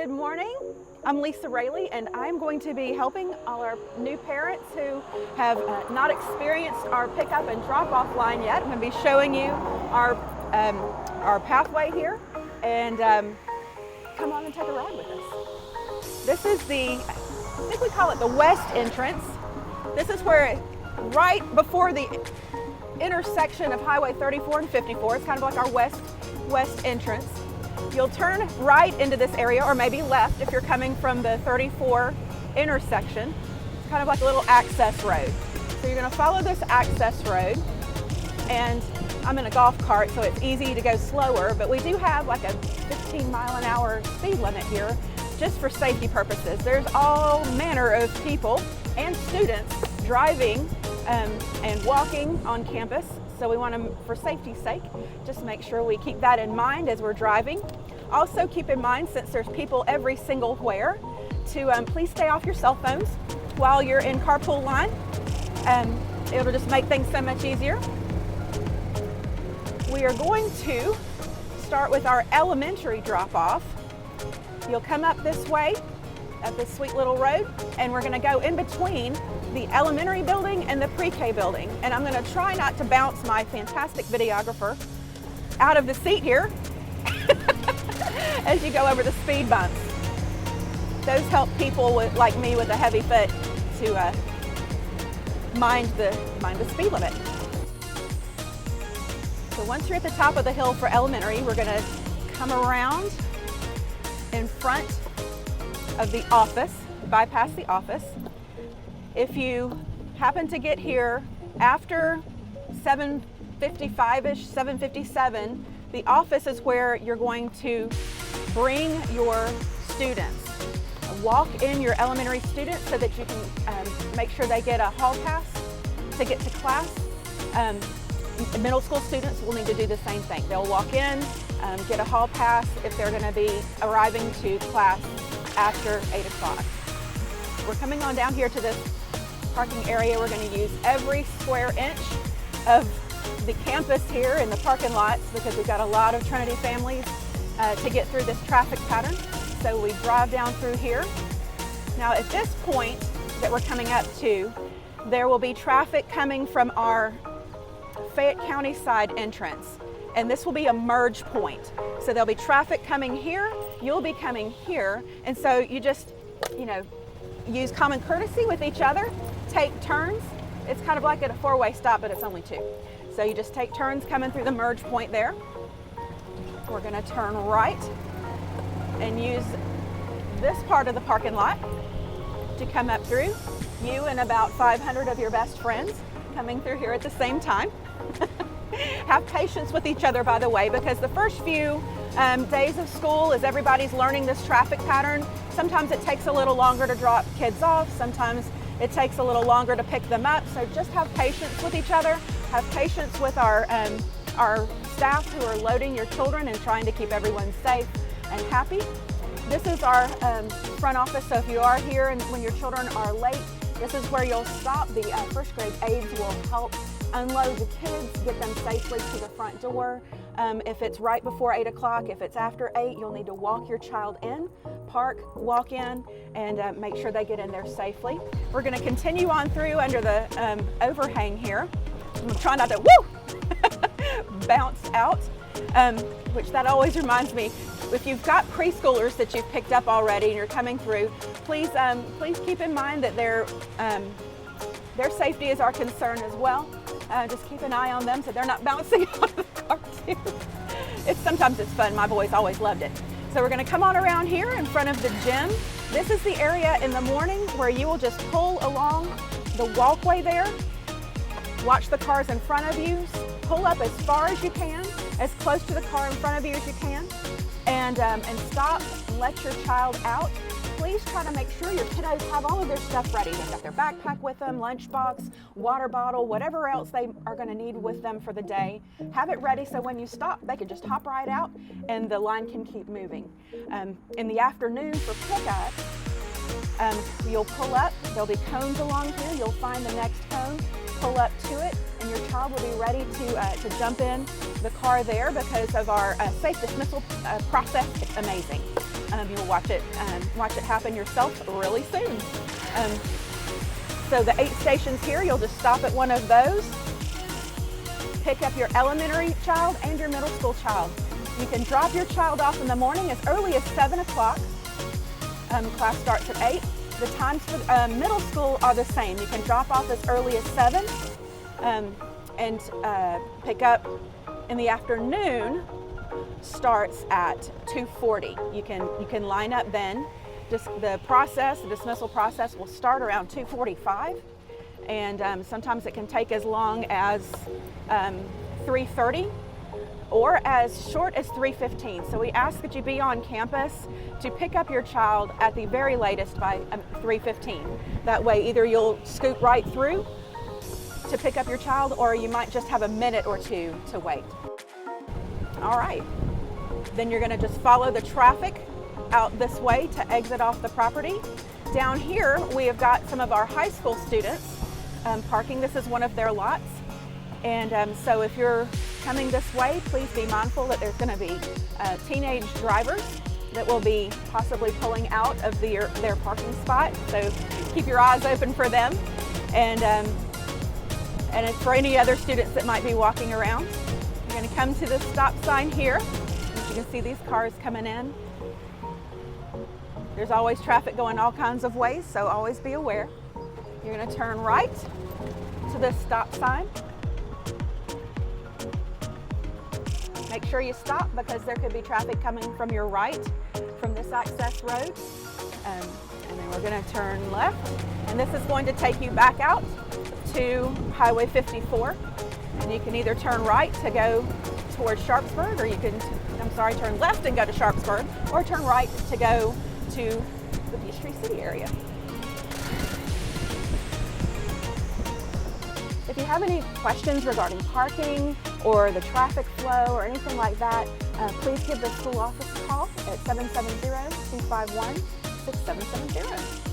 Good morning. I'm Lisa Rayleigh, and I'm going to be helping all our new parents who have not experienced our pickup and drop-off line yet. I'm going to be showing you our pathway here, and come on and take a ride with us. This is I think we call it the west entrance. This is where right before the intersection of Highway 34 and 54, it's kind of like our west entrance. You'll turn right into this area, or maybe left if you're coming from the 34 intersection. It's kind of like a little access road. So you're going to follow this access road, and I'm in a golf cart, so it's easy to go slower, but we do have like a 15-mile-an-hour speed limit here just for safety purposes. There's all manner of people and students driving and walking on campus. So we want to, for safety's sake, just make sure we keep that in mind as we're driving. Also keep in mind, since there's people every single where, to please stay off your cell phones while you're in carpool line. It'll just make things so much easier. We are going to start with our elementary drop-off. You'll come up this way, up this sweet little road, and we're going to go in between the elementary building and the pre-K building. And I'm going to try not to bounce my fantastic videographer out of the seat here as you go over the speed bumps. Those help people like me with a heavy foot to mind the speed limit. So once you're at the top of the hill for elementary, we're going to come around in front of the office, bypass the office. If you happen to get here after 7:55-ish, 7:57, the office is where you're going to bring your students. Walk in your elementary students so that you can make sure they get a hall pass to get to class. Middle school students will need to do the same thing. They'll walk in, get a hall pass if they're going to be arriving to class after 8 o'clock. We're coming on down here to this parking area. We're going to use every square inch of the campus here in the parking lots because we've got a lot of Trinity families to get through this traffic pattern. So we drive down through here. Now at this point that we're coming up to, there will be traffic coming from our Fayette County side entrance, and this will be a merge point. So there'll be traffic coming here, you'll be coming here, and so you just, use common courtesy with each other, take turns. It's kind of like at a four-way stop, but it's only two. So you just take turns coming through the merge point there. We're going to turn right and use this part of the parking lot to come up through. You and about 500 of your best friends coming through here at the same time. Have patience with each other, by the way, because the first few days of school, as everybody's learning this traffic pattern, sometimes it takes a little longer to drop kids off, sometimes it takes a little longer to pick them up. So just have patience with each other, have patience with our staff who are loading your children and trying to keep everyone safe and happy. This is our front office, so if you are here and when your children are late, this is where you'll stop. The first grade aides will help unload the kids, get them safely to the front door. If it's right before 8 o'clock, if it's after 8, you'll need to walk your child in, park, walk in, and make sure they get in there safely. We're going to continue on through under the overhang here. I'm going to try not to bounce out, which that always reminds me, if you've got preschoolers that you've picked up already and you're coming through, please keep in mind that their safety is our concern as well. Just keep an eye on them so they're not bouncing out of the car too. Sometimes it's fun. My boys always loved it. So we're going to come on around here in front of the gym. This is the area in the morning where you will just pull along the walkway there. Watch the cars in front of you. Pull up as far as you can, as close to the car in front of you as you can, and stop and let your child out. Please try to make sure your kiddos have all of their stuff ready. They've got their backpack with them, lunchbox, water bottle, whatever else they are going to need with them for the day. Have it ready so when you stop, they can just hop right out and the line can keep moving. In the afternoon for pickup, you'll pull up. There'll be cones along here. You'll find the next cone, pull up to it, and your child will be ready to jump in the car there because of our safe dismissal process. It's amazing. You'll watch it happen yourself really soon. So the 8 stations here, you'll just stop at one of those. Pick up your elementary child and your middle school child. You can drop your child off in the morning as early as 7 o'clock. Class starts at 8. The times for middle school are the same. You can drop off as early as 7 and pick up in the afternoon starts at 2:40. You can line up then. Just the dismissal process will start around 2:45, and sometimes it can take as long as 3:30 or as short as 3:15. So we ask that you be on campus to pick up your child at the very latest by 3:15. That way either you'll scoot right through to pick up your child, or you might just have a minute or two to wait. All right, then you're gonna just follow the traffic out this way to exit off the property. Down here, we have got some of our high school students parking. This is one of their lots. And so if you're coming this way, please be mindful that there's gonna be teenage drivers that will be possibly pulling out of their parking spot. So keep your eyes open for them. And it's for any other students that might be walking around. You're gonna come to this stop sign here. As you can see these cars coming in. There's always traffic going all kinds of ways, so always be aware. You're gonna turn right to this stop sign. Make sure you stop because there could be traffic coming from your right from this access road. And then we're gonna turn left. And this is going to take you back out to Highway 54. And you can either turn right to go towards Sharpsburg, or you can, turn left and go to Sharpsburg, or turn right to go to the Peachtree City area. If you have any questions regarding parking or the traffic flow or anything like that, please give the school office a call at 770-251-6770.